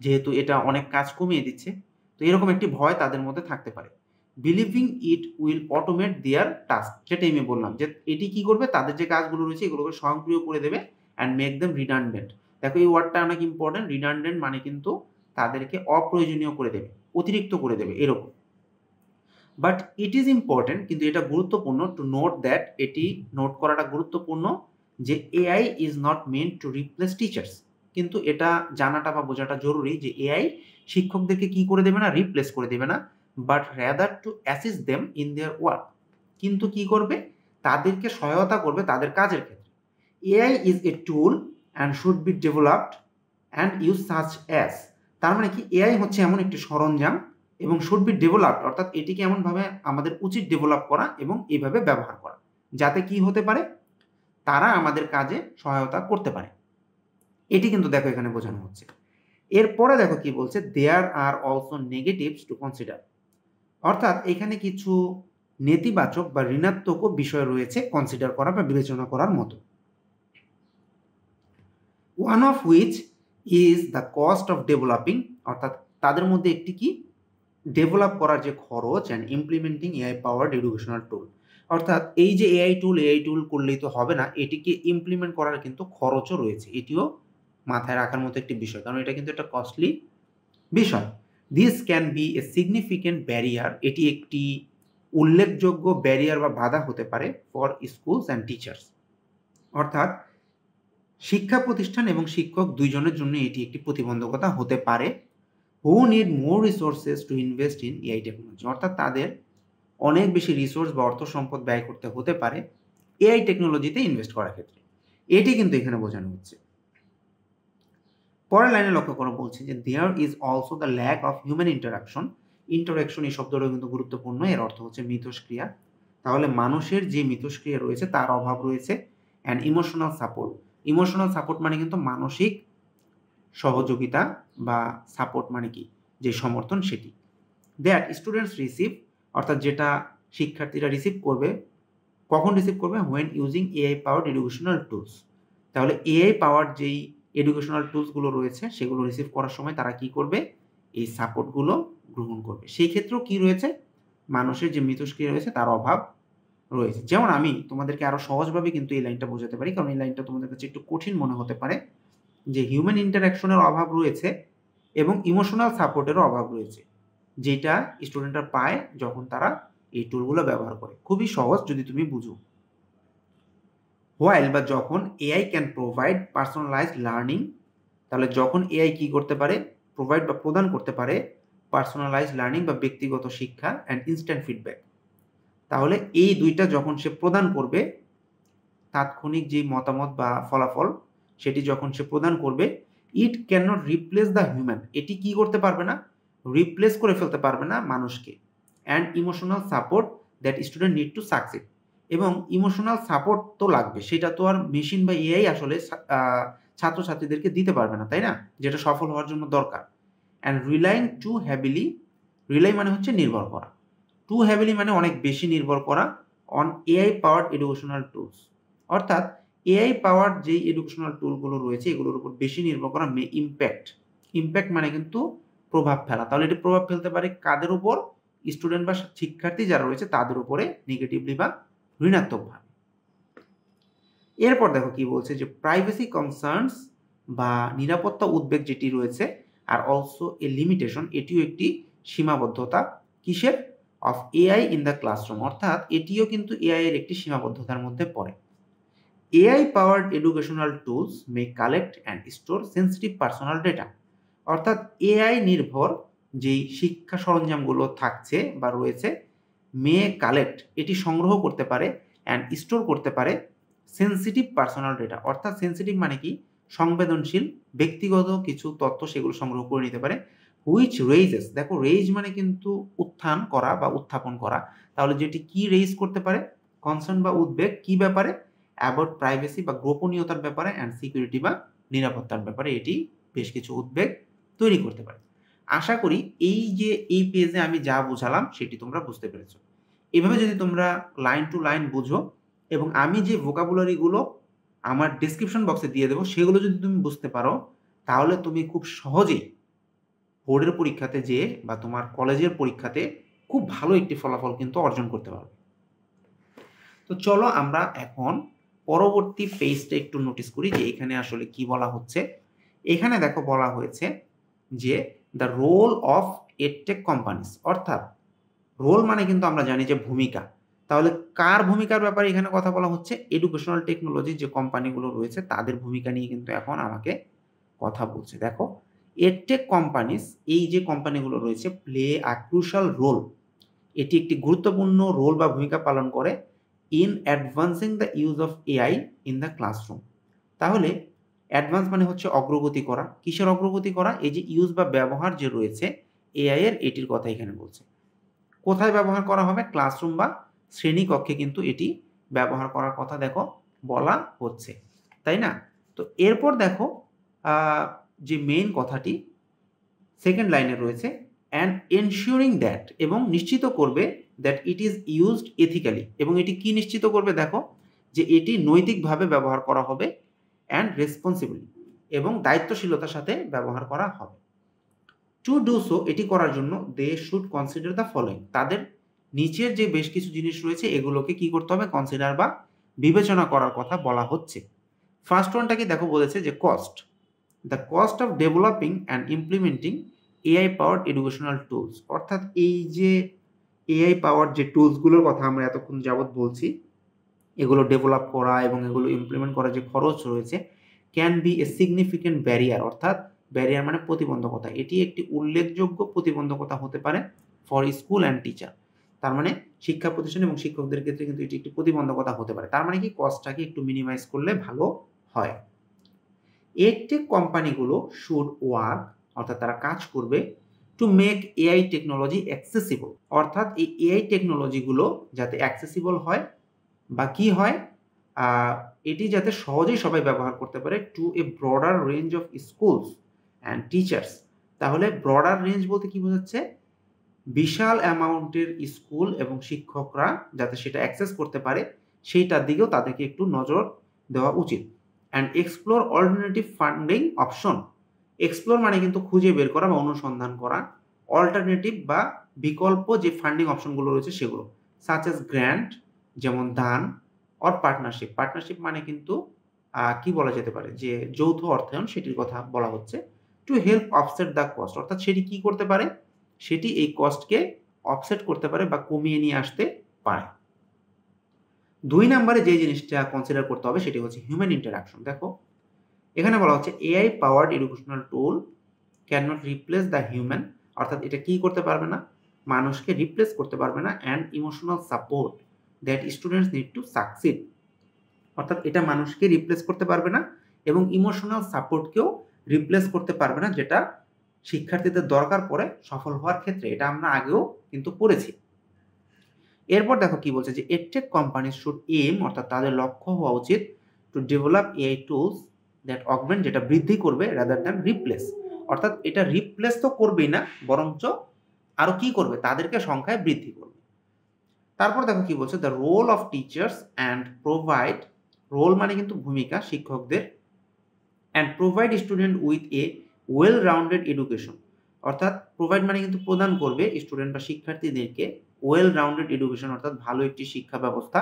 যেহেতু এটা অনেক কাজ কমিয়ে দিচ্ছে। তো এরকম একটি ভয় তাদের মধ্যে থাকতে পারে। Believing it will automate their task, যেটাই আমি বললাম যে এটি কি করবে? তাদের যে কাজগুলো রয়েছে এগুলোকে স্বয়ংক্রিয় করে দেবে অ্যান্ড মেক দেম রিডান্ডেন্ট। দেখো এই ওয়ার্ডটা অনেক ইম্পর্টেন্ট, রিডান্ডেন্ট মানে কিন্তু তাদেরকে অপ্রয়োজনীয় করে দেবে, অতিরিক্ত করে দেবে এরকম। বাট ইট ইজ ইম্পর্টেন্ট, কিন্তু এটা গুরুত্বপূর্ণ টু নোট দ্যাট, এটি নোট করাটা গুরুত্বপূর্ণ যে AI is not meant to replace teachers, কিন্তু এটা জানাটা বা বোঝাটা জরুরি যে এআই শিক্ষকদেরকে কি করে দেবে না? রিপ্লেস করে দেবে না, but rather two assist them in their work, কিন্তু কি করবে? তাদেরকে সহায়তা করবে তাদের কাজের ক্ষেত্রে। AI is a tool and should be developed and use such as, তার মানে কি? এআই হচ্ছে এমন একটি সরঞ্জাম এবং শুড বি ডেভেলপড, অর্থাৎ এটিকে এমনভাবে আমাদের উচিত ডেভেলপ করা এবং এইভাবে ব্যবহার করা যাতে কি হতে পারে? তারা আমাদের কাজে সহায়তা করতে পারে। এটি কিন্তু দেখো এখানে বোঝানো হচ্ছে। এরপরে দেখো কি বলছে, there are also negatives to consider, অর্থাৎ এখানে কিছু নেতিবাচক বা ঋণাত্মক বিষয় রয়েছে কনসিডার করা বা বিবেচনা করার মতো। One of which is the cost of developing, অর্থাৎ তাদের মধ্যে একটি কি? ডেভেলপ করার যে খরচ and implementing AI powered educational tool, অর্থাৎ এই যে এআই টুল করলেই তো হবে না, এটিকে ইমপ্লিমেন্ট করার কিন্তু খরচও রয়েছে, এটিও মাথায় রাখার মতো একটি বিষয়, কারণ এটা কিন্তু একটা কস্টলি বিষয়। This can B a significant barrier, এটি একটি উল্লেখযোগ্য ব্যারিয়ার বা বাধা হতে পারে ফর স্কুলস অ্যান্ড টিচার্স, অর্থাৎ শিক্ষা প্রতিষ্ঠান এবং শিক্ষক দুইজনের জন্য এটি একটি প্রতিবন্ধকতা হতে পারে। হু need more resources to invest in AI technology, অর্থাৎ তাদের অনেক বেশি রিসোর্স বা অর্থ সম্পদ ব্যয় করতে হতে পারে এআই টেকনোলজিতে ইনভেস্ট করার ক্ষেত্রে, এটি কিন্তু এখানে বোঝানো হচ্ছে। পরের লাইনে লক্ষ্য করে বলছে যে there is also the lack of human interaction, interaction এই শব্দটাও কিন্তু গুরুত্বপূর্ণ, এর অর্থ হচ্ছে মিথস্ক্রিয়া, তাহলে মানুষের যে মিথস্ক্রিয়া রয়েছে তার অভাব রয়েছে। And emotional support, emotional support মানে কিন্তু মানসিক সহযোগিতা বা সাপোর্ট মানে কি? যে সমর্থন সেটি। দ্যাট স্টুডেন্টস রিসিভ, অর্থাৎ যেটা শিক্ষার্থীরা রিসিভ করবে, কখন রিসিভ করবে? When using AI powered educational tools, তাহলে এআই পাওয়ার্ড যেই এডুকেশনাল টুলসগুলো রয়েছে সেগুলো রিসিভ করার সময় তারা কি করবে? এই সাপোর্টগুলো গ্রহণ করবে। সেই ক্ষেত্রেও কি রয়েছে? মানুষের যে মিথস্ক্রিয়া রয়েছে তার অভাব রয়েছে। যেমন আমি তোমাদেরকে আরো সহজভাবে কিন্তু এই লাইনটা বোঝাতে পারি, কারণ এই লাইনটা তোমাদের কাছে একটু কঠিন মনে হতে পারে, যে হিউম্যান ইন্টারাকশনের অভাব রয়েছে এবং ইমোশনাল সাপোর্টেরও অভাব রয়েছে, যেটা স্টুডেন্টরা পায় যখন তারা এই টুলগুলো ব্যবহার করে। খুবই সহজ যদি তুমি বুঝো। হোয়াইল বা যখন AI can provide personalised learning, তাহলে যখন এআই কি করতে পারে? প্রোভাইড বা প্রদান করতে পারে পার্সোনালাইজড লার্নিং বা ব্যক্তিগত শিক্ষা অ্যান্ড ইনস্ট্যান্ট ফিডব্যাক, তাহলে এই দুইটা যখন সে প্রদান করবে, তাৎক্ষণিক যে মতামত বা ফলাফল সেটি যখন সে প্রদান করবে, it can not replace the human, এটি কি করতে পারবে না? রিপ্লেস করে ফেলতে পারবে না মানুষকে। And emotional support that student need to succeed, এবং ইমোশনাল সাপোর্ট তো লাগবে, সেটা তো আর মেশিন বা এআই আসলে ছাত্রছাত্রীদেরকে দিতে পারবে না, তাই না? যেটা সফল হওয়ার জন্য দরকার। And relying to heavily, rely মানে হচ্ছে নির্ভর করা, টু হ্যাভিলি মানে অনেক বেশি নির্ভর করা, on AI powered educational tools, অর্থাৎ এআই পাওয়ার্ড যেই এডুকেশনাল টুলগুলো রয়েছে এগুলোর উপর বেশি নির্ভর করা মে ইম্প্যাক্ট, ইম্প্যাক্ট মানে কিন্তু প্রভাব ফেলা। তাহলে এটি প্রভাব ফেলতে পারে কাদের উপর? স্টুডেন্ট বা শিক্ষার্থী যারা রয়েছে তাদের উপরে নেগেটিভলি বা ঋণাত্মকভাবে। এরপর দেখো কি বলছে, যে প্রাইভেসি কনসার্নস বা নিরাপত্তা উদ্বেগ যেটি রয়েছে, আর অলসো এ লিমিটেশন, এটিও একটি সীমাবদ্ধতা। কিসের? Of AI in the classroom, অর্থাৎ এটিও কিন্তু এআই এর একটি সীমাবদ্ধতার মধ্যে পড়ে। AI powered educational tools May collect and store sensitive personal data, অর্থাৎ এআই নির্ভর যেই শিক্ষা সরঞ্জামগুলো থাকছে বা রয়েছে, মে কালেক্ট এটি সংগ্রহ করতে পারে, অ্যান্ড স্টোর করতে পারে সেন্সিটিভ পার্সোনাল ডেটা, অর্থাৎ সেন্সিটিভ মানে কি? সংবেদনশীল ব্যক্তিগত কিছু তথ্য সেগুলো সংগ্রহ করে নিতে পারে। হুইচ রেইজেস, দেখো রেইজ মানে কিন্তু উত্থান করা বা উত্থাপন করা, তাহলে যেটি কি রেইজ করতে পারে? কনসার্ন বা উদ্বেগ কি ব্যাপারে? অ্যাবাউট প্রাইভেসি বা গোপনীয়তার ব্যাপারে, অ্যান্ড সিকিউরিটি বা নিরাপত্তার ব্যাপারে এটি বেশ কিছু উদ্বেগ তৈরি করতে পারে। আশা করি এই যে এই পেজে আমি যা বোঝালাম সেটি তোমরা বুঝতে পেরেছো। এভাবে যদি তোমরা লাইন টু লাইন বুঝো এবং আমি যে ভোকাবুলারিগুলো আমার ডেসক্রিপশন বক্সে দিয়ে দেবো সেগুলো যদি তুমি বুঝতে পারো, তাহলে তুমি খুব সহজেই বোর্ডের পরীক্ষাতে যেয়ে বা তোমার কলেজের পরীক্ষাতে খুব ভালো একটি ফলাফল কিন্তু অর্জন করতে পারবে। তো চলো আমরা এখন পরবর্তী পেজটা একটু নোটিস করি যে এখানে আসলে কি বলা হচ্ছে। এখানে দেখো বলা হয়েছে যে the role of edtech companies, অর্থাৎ রোল মানে কিন্তু আমরা জানি যে ভূমিকা, তাহলে কার ভূমিকার ব্যাপারে এখানে কথা বলা হচ্ছে? এডুকেশনাল টেকনোলজি যে কোম্পানিগুলো রয়েছে তাদের ভূমিকা নিয়ে কিন্তু এখন আমাকে কথা বলছে। দেখো এডটেক কোম্পানিজ, এই যে কোম্পানিগুলো রয়েছে, প্লে আ ক্রুশাল রোল, এটি একটি গুরুত্বপূর্ণ রোল বা ভূমিকা পালন করে in advancing the use of AI in the classroom. তাহলে অ্যাডভান্স মানে হচ্ছে অগ্রগতি করা। কিসের অগ্রগতি করা? এই যে ইউজ বা ব্যবহার যে রয়েছে এআই এর, এটির কথা এখানে বলছে। কোথায় ব্যবহার করা হবে? ক্লাসরুম বা শ্রেণীকক্ষে কিন্তু এটি ব্যবহার করার কথা দেখো বলা হচ্ছে, তাই না? তো এরপর দেখো যে মেইন কথাটি সেকেন্ড লাইনে রয়েছে, অ্যান্ড এনশিওরিং দ্যাট, এবং নিশ্চিত করবে that it is used ethically, এবং এটি কি নিশ্চিত করবে? দেখো যে এটি নৈতিকভাবে ব্যবহার করা হবে, অ্যান্ড রেসপন্সিবলি, এবং দায়িত্বশীলতার সাথে ব্যবহার করা হবে। টু ডু সো, এটি করার জন্য they should consider the following, তাদের নিচের যে বেশ কিছু জিনিস রয়েছে এগুলোকে কি করতে হবে? কনসিডার বা বিবেচনা করার কথা বলা হচ্ছে। ফার্স্ট ওয়ানটা কি দেখো বলেছে যে cost, the cost of developing and implementing AI powered educational tools, অর্থাৎ এই যে এআই পাওয়ার যে টুলসগুলোর কথা আমরা এতক্ষণ যাবৎ বলছি, এগুলো ডেভেলপ করা এবং এগুলো ইমপ্লিমেন্ট করার যে খরচ রয়েছে, can B a significant barrier, অর্থাৎ ব্যারিয়ার মানে প্রতিবন্ধকতা, এটি একটি উল্লেখযোগ্য প্রতিবন্ধকতা হতে পারে ফর স্কুল অ্যান্ড টিচার, তার মানে শিক্ষা প্রতিষ্ঠান এবং শিক্ষকদের ক্ষেত্রে কিন্তু এটি একটি প্রতিবন্ধকতা হতে পারে। তার মানে কি কস্টটাকে একটু মিনিমাইজ করলে ভালো হয়। এডটেক কোম্পানিগুলো শুড ওয়ার্ক, অর্থাৎ তারা কাজ করবে, to make AI technology accessible, অর্থাৎ এই এআই টেকনোলজিগুলো যাতে অ্যাক্সেসিবল হয় বা কি হয়, এটি যাতে সহজেই সবাই ব্যবহার করতে পারে, to a broader range of schools and teachers. তাহলে ব্রডার রেঞ্জ বলতে কি বোঝাচ্ছে? বিশাল অ্যামাউন্টের স্কুল এবং শিক্ষকরা যাতে সেটা অ্যাক্সেস করতে পারে সেইটার দিকেও তাদেরকে একটু নজর দেওয়া উচিত। And explore alternative funding option, explore মানে কিন্তু খুঁজে বের করা বা অনুসন্ধান করা, অল্টারনেটিভ বা বিকল্প যে ফান্ডিং অপশনগুলো রয়েছে সেগুলো, সাচ এস গ্র্যান্ট যেমন দান, অর পার্টনারশিপ, পার্টনারশিপ মানে কিন্তু কি বলা যেতে পারে যে যৌথ অর্থায়ন, সেটির কথা বলা হচ্ছে। To help offset the cost, অর্থাৎ সেটি কি করতে পারে? সেটি এই কস্টকে অফসেট করতে পারে বা কমিয়ে নিয়ে আসতে পারে। 2 নম্বরে যে জিনিসটা কনসিডার করতে হবে সেটি হচ্ছে হিউম্যান ইন্টারাকশন। দেখো এখানে বলা হচ্ছে AI powered educational tool can not replace the human, অর্থাৎ এটা কি করতে পারবে না? মানুষকে রিপ্লেস করতে পারবে না, and emotional support that students need to succeed, অর্থাৎ এটা মানুষকে রিপ্লেস করতে পারবে না এবং ইমোশনাল সাপোর্টকেও রিপ্লেস করতে পারবে না, যেটা শিক্ষার্থীদের দরকার পড়ে সফল হওয়ার ক্ষেত্রে, এটা আমরা আগেও কিন্তু পড়েছি। এরপর দেখো কি বলছে যে এডটেক কোম্পানি শুড এম, অর্থাৎ তাদের লক্ষ্য হওয়া উচিত to develop AI tools that augment, যেটা বৃদ্ধি করবে রাদার দ্যান রিপ্লেস, অর্থাৎ এটা রিপ্লেস তো করবেই না, বরঞ্চ আরো কি করবে, তাদেরকে সংখ্যায় বৃদ্ধি করবে। তারপর দেখো কি বলছে, the role of teachers and provide, role মানে কিন্তু ভূমিকা শিক্ষকদের, and provide student with a well rounded education, অর্থাৎ প্রোভাইড মানে কিন্তু প্রদান করবে স্টুডেন্ট বা শিক্ষার্থীদেরকে ওয়েল রাউন্ডেড এডুকেশন, অর্থাৎ ভালো একটি শিক্ষা ব্যবস্থা,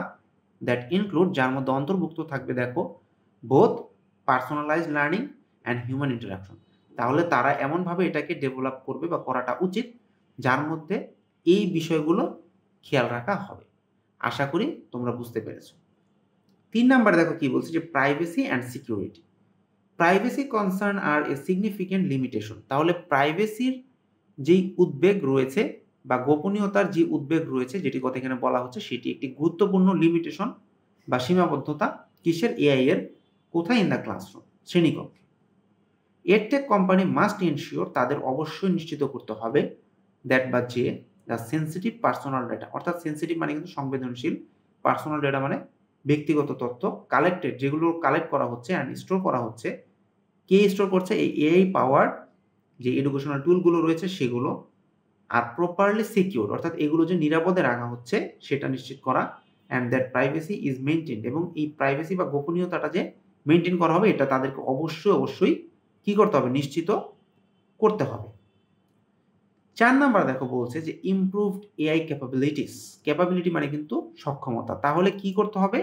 দ্যাট ইনক্লুড, যার মধ্যে অন্তর্ভুক্ত থাকবে দেখো both personalised learning and human interaction. তাহলে তারা এমনভাবে এটাকে ডেভেলপ করবে বা করাটা উচিত যার মধ্যে এই বিষয়গুলো খেয়াল রাখা হবে। আশা করি তোমরা বুঝতে পেরেছো। 3 নাম্বার দেখো কি বলছে যে privacy and security. Privacy concern are a significant limitation. তাহলে প্রাইভেসির যেই উদ্বেগ রয়েছে বা গোপনীয়তার যে উদ্বেগ রয়েছে, যেটি কথা এখানে বলা হচ্ছে, সেটি একটি গুরুত্বপূর্ণ লিমিটেশন বা সীমাবদ্ধতা কিসের, এআই এর, কোথায়, ইন দ্য ক্লাসরুম, শ্রেণীকক্ষে। এডটেক কোম্পানি মাস্ট এনশিওর, তাদের অবশ্যই নিশ্চিত করতে হবে, দ্যাট বা যে দ্য সেন্সিটিভ পার্সোনাল ডেটা, অর্থাৎ সেন্সিটিভ মানে কিন্তু সংবেদনশীল, পার্সোনাল ডেটা মানে ব্যক্তিগত তথ্য, কালেক্টেড, যেগুলো কালেক্ট করা হচ্ছে অ্যান্ড স্টোর করা হচ্ছে, কে স্টোর করছে, এই এআই পাওয়ার যে এডুকেশনাল টুলগুলো রয়েছে সেগুলো, আর প্রপারলি সিকিউর, অর্থাৎ এগুলো যে নিরাপদে রাখা হচ্ছে সেটা নিশ্চিত করা, and that privacy is maintained, এবং এই প্রাইভেসি বা গোপনীয়তাটা যে মেনটেন করা হবে এটা তাদেরকে অবশ্যই কি করতে হবে, নিশ্চিত করতে হবে। 4 নাম্বার দেখো বলছে যে ইমপ্রুভড এআই ক্যাপাবিলিটিস। ক্যাপাবিলিটি মানে কিন্তু সক্ষমতা। তাহলে কি করতে হবে,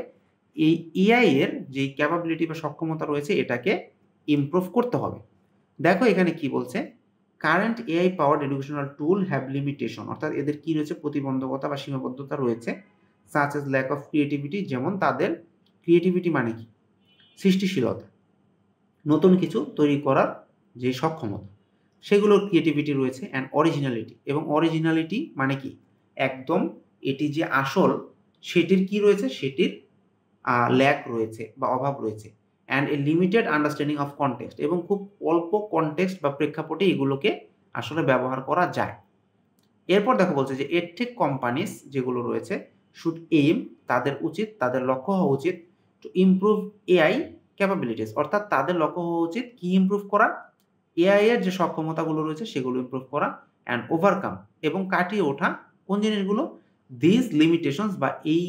এই এআই এর যে ক্যাপাবিলিটি বা সক্ষমতা রয়েছে এটাকে ইমপ্রুভ করতে হবে। দেখো এখানে কি বলছে, current AI powered educational tool have limitation, অর্থাৎ এদের কি রয়েছে, প্রতিবন্ধকতা বা সীমাবদ্ধতা রয়েছে, such as lack of creativity, যেমন তাদের ক্রিয়েটিভিটি মানে কি, সৃষ্টিশীলতা, নতুন কিছু তৈরি করার যে সক্ষমতা, সেগুলোর ক্রিয়েটিভিটি রয়েছে, অ্যান্ড অরিজিনালিটি, এবং অরিজিনালিটি মানে কি, একদম এটি যে আসল সেটির কি রয়েছে, সেটির ল্যাক রয়েছে বা অভাব রয়েছে, and a limited understanding of context, এবং খুব অল্প কনটেক্সট বা প্রেক্ষাপটে এগুলোকে আসলে ব্যবহার করা যায়। এরপর দেখো বলছে যে এডটেক কোম্পানিজ যেগুলো রয়েছে শুড এইম, তাদের উচিত, তাদের লক্ষ্য হওয়া উচিত টু ইমপ্রুভ এআই ক্যাপাবিলিটিস, অর্থাৎ তাদের লক্ষ্য হওয়া উচিত কি ইমপ্রুভ করা, এআই এর যে সক্ষমতাগুলো রয়েছে সেগুলো ইমপ্রুভ করা, অ্যান্ড ওভারকাম, এবং কাটিয়ে ওঠা কোন জিনিসগুলো, দিস লিমিটেশনস, বা এই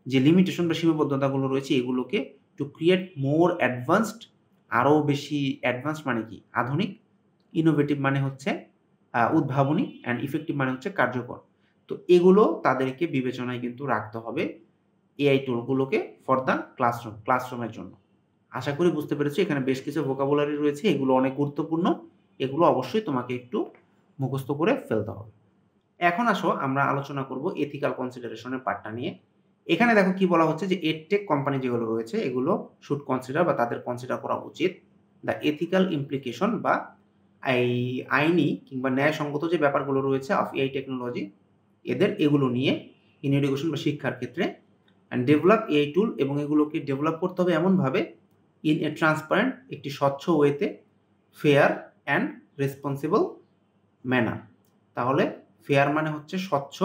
যে লিমিটেশন বা সীমাবদ্ধতাগুলো রয়েছে এগুলোকে, টু ক্রিয়েট মোর অ্যাডভান্সড, আরও বেশি অ্যাডভান্সড মানে কি, আধুনিক, ইনোভেটিভ মানে হচ্ছে উদ্ভাবনী, অ্যান্ড ইফেক্টিভ মানে হচ্ছে কার্যকর। তো এগুলো তাদেরকে বিবেচনায় কিন্তু রাখতে হবে এআই টুলগুলোকে ফর দ্য ক্লাসরুমের জন্য। আশা করি বুঝতে পেরেছি। এখানে বেশ কিছু ভোকাবুলারি রয়েছে, এগুলো অনেক গুরুত্বপূর্ণ, এগুলো অবশ্যই তোমাকে একটু মুখস্থ করে ফেলতে হবে। এখন আসো আমরা আলোচনা করব এথিক্যাল কনসিডারেশনের পার্টটা নিয়ে। এখানে দেখো কি বলা হচ্ছে যে এডটেক কোম্পানি যেগুলো রয়েছে এগুলো শুড কনসিডার, বা তাদের কনসিডার করা উচিত, দ্য এথিক্যাল ইমপ্লিকেশন, বা এই আইনি কিংবা ন্যায়সঙ্গত যে ব্যাপারগুলো রয়েছে অফ এআই টেকনোলজি এগুলো নিয়ে ইন এডুকেশন বা শিক্ষার ক্ষেত্রে, অ্যান্ড ডেভেলপ এআই টুল, এবং এগুলোকে ডেভেলপ করতে হবে এমনভাবে, ইন এ ট্রান্সপারেন্ট, একটি স্বচ্ছ ওয়েতে, ফেয়ার অ্যান্ড রেসপন্সিবল ম্যানার। তাহলে ফেয়ার মানে হচ্ছে স্বচ্ছ,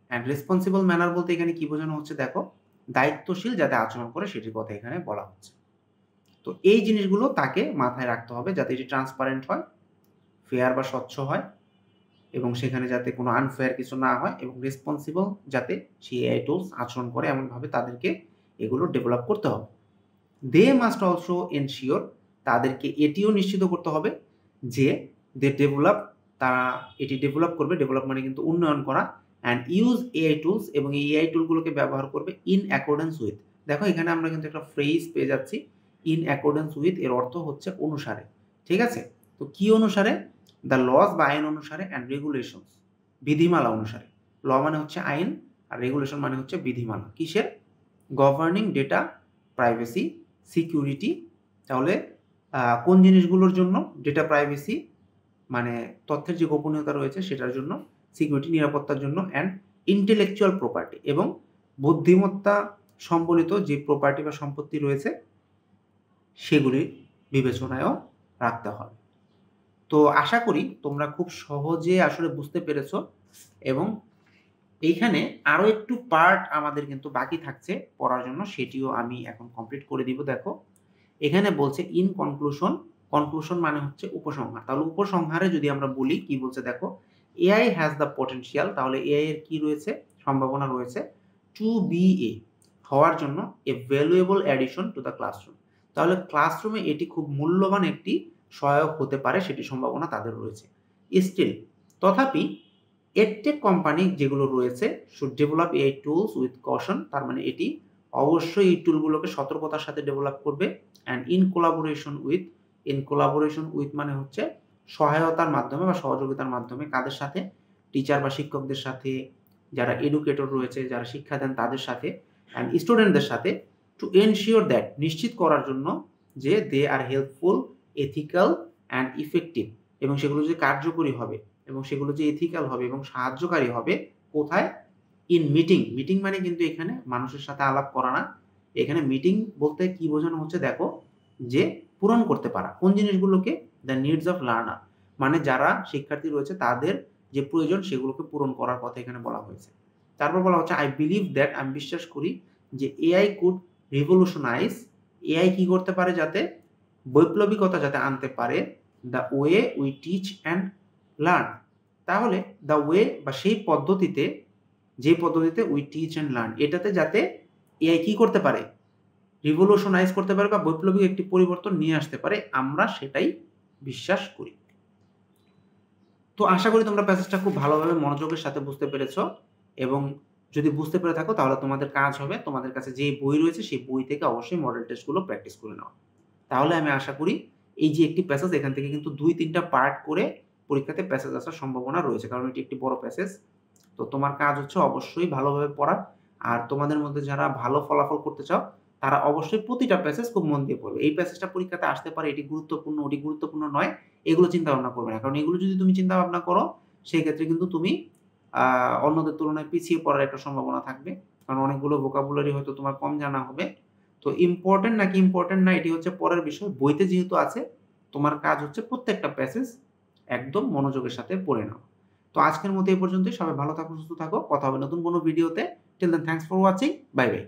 অ্যান্ড রেসপন্সিবল ম্যানার বলতে এখানে কি বোঝানো হচ্ছে, দেখো দায়িত্বশীল যাতে আচরণ করে সেটির কথা এখানে বলা হচ্ছে। তো এই জিনিসগুলো তাকে মাথায় রাখতে হবে যাতে এটি ট্রান্সপারেন্ট হয়, ফেয়ার বা স্বচ্ছ হয়, এবং সেখানে যাতে কোনো আনফেয়ার কিছু না হয়, এবং রেসপন্সিবল যাতে সেই এআই টুলস আচরণ করে এমনভাবে তাদেরকে এগুলো ডেভেলপ করতে হবে। দে মাস্ট অলসো এনশিওর, তাদেরকে এটিও নিশ্চিত করতে হবে যে দে ডেভেলপ, তারা এটি ডেভেলপ করবে, ডেভেলপ মানে কিন্তু উন্নয়ন করা, অ্যান্ড ইউজ এআই টুলস, এবং এই এআই টুলগুলোকে ব্যবহার করবে ইন অ্যাকর্ডেন্স উইথ। দেখো এখানে আমরা কিন্তু একটা ফ্রেজ পেয়ে যাচ্ছি, ইন অ্যাকর্ডেন্স উইথ, এর অর্থ হচ্ছে অনুসারে, ঠিক আছে। তো কি অনুসারে, দ্য লস বা আইন অনুসারে, অ্যান্ড রেগুলেশনস, বিধিমালা অনুসারে। ল মানে হচ্ছে আইন, আর রেগুলেশন মানে হচ্ছে বিধিমালা, কিসের, গভর্নিং ডেটা প্রাইভেসি সিকিউরিটি। তাহলে কোন জিনিসগুলোর জন্য, ডেটা প্রাইভেসি মানে তথ্যের যে গোপনীয়তা রয়েছে সেটার জন্য, সিকিউরিটি নিরাপত্তার জন্য, অ্যান্ড ইন্টেলেকচুয়াল প্রপার্টি, এবং বুদ্ধিমত্তা সম্বলিত যে প্রপার্টি বা সম্পত্তি রয়েছে সেগুলি বিবেচনায়ও রাখতে হবে। তো আশা করি তোমরা খুব সহজে আসলে বুঝতে পেরেছো, এবং এইখানে আরো একটু পার্ট আমাদের কিন্তু বাকি থাকছে পড়ার জন্য, সেটিও আমি এখন কমপ্লিট করে দিব। দেখো, এখানে বলছে ইন কনক্লুশন, কনক্লুশন মানে হচ্ছে উপসংহার। তাহলে উপসংহারে যদি আমরা বলি কি বলছে দেখো, এআই হ্যাজ দ্য পটেনশিয়াল, তাহলে এআই এর কি রয়েছে? সম্ভাবনা রয়েছে টু বি হওয়ার জন্য a valuable addition to the classroom. তাহলে ক্লাসরুমে এটি খুব মূল্যবান একটি সহায়ক হতে পারে, সেটি সম্ভাবনা তাদের রয়েছে। স্টিল, তথাপি এডটেক কোম্পানি যেগুলো রয়েছে should develop AI tools with caution, তার মানে এটি অবশ্যই এই টুলগুলোকে সতর্কতার সাথে ডেভেলপ করবে। অ্যান্ড ইন কোলাবোরেশন উইথ মানে হচ্ছে সহায়তার মাধ্যমে বা সহযোগিতার মাধ্যমে, কাদের সাথে? টিচার বা শিক্ষকদের সাথে, যারা এডুকেটর রয়েছে, যারা শিক্ষা দেন তাদের সাথে, অ্যান্ড স্টুডেন্টদের সাথে, টু এনশিওর দ্যাট, নিশ্চিত করার জন্য যে দে আর হেল্পফুল, এথিক্যাল অ্যান্ড ইফেক্টিভ, এবং সেগুলো যে কার্যকরী হবে এবং সেগুলো যে এথিক্যাল হবে এবং সাহায্যকারী হবে। কোথায়? In meeting. মিটিং মানে কিন্তু এখানে মানুষের সাথে আলাপ করা না। এখানে মিটিং বলতে কি বোঝানো হচ্ছে দেখো, যে পূরণ করতে পারা। কোন জিনিসগুলোকে? দ্য নিডস অফ লার্নার, মানে যারা শিক্ষার্থী রয়েছে তাদের যে প্রয়োজন সেগুলোকে পূরণ করার কথা এখানে বলা হয়েছে। তারপর বলা হচ্ছে আই বিলিভ দ্যাট, আমি বিশ্বাস করি যে এআই কুড রিভলিউশনাইজ, এআই কি করতে পারে? যাতে বৈপ্লবিকতা যাতে আনতে পারে the way we teach and learn. তাহলে দ্য ওয়ে বা সেই পদ্ধতিতে, যে পদ্ধতিতে উই টিচ অ্যান্ড লার্ন, এটাতে যাতে এআই কি করতে পারে? রিভলিউশনাইজ করতে পারে বা বৈপ্লবিক একটি পরিবর্তন নিয়ে আসতে পারে, আমরা সেটাই বিশ্বাস করি। তো আশা করি তোমরা প্যাসেজটা খুব ভালোভাবে মনোযোগের সাথে বুঝতে পেরেছো, এবং যদি বুঝতে পেরে থাকো তাহলে তোমাদের কাজ হবে তোমাদের কাছে যে বই রয়েছে সেই বই থেকে অবশ্যই মডেল টেস্টগুলো প্র্যাকটিস করে নেওয়া। তাহলে আমি আশা করি এই যে একটি প্যাসেজ, এখান থেকে কিন্তু ২-৩ টা পার্ট করে পরীক্ষাতে প্যাসেজ আসার সম্ভাবনা রয়েছে, কারণ এটি একটি বড় প্যাসেজ। তো তোমার কাজ হচ্ছে অবশ্যই ভালোভাবে পড়া। আর তোমাদের মধ্যে যারা ভালো ফলাফল করতে চাও তারা অবশ্যই প্রতিটা প্যাসেজ খুব মন দিয়ে পড়বে। এই প্যাসেজটা পরীক্ষাতে আসতে পারে, এটি গুরুত্বপূর্ণ, ওটি গুরুত্বপূর্ণ নয়, এগুলো চিন্তা ভাবনা করবে না। কারণ এগুলো যদি তুমি চিন্তা ভাবনা করো সেক্ষেত্রে কিন্তু তুমি অন্যদের তুলনায় পিছিয়ে পড়ার একটা সম্ভাবনা থাকবে। কারণ অনেকগুলো ভোকাবুলারি হয়তো তোমার কম জানা হবে। তো ইম্পোর্টেন্ট নাকি ইম্পোর্টেন্ট না এটি হচ্ছে পরের বিষয়। বইতে যেহেতু আছে, তোমার কাজ হচ্ছে প্রত্যেকটা প্যাসেজ একদম মনোযোগের সাথে পড়ে নাও। তো আজকের মতো এই পর্যন্তই। সবাই ভালো থাকো, সুস্থ থাকো। কথা হবে নতুন কোনো ভিডিওতে। Till then thanks for watching. Bye by.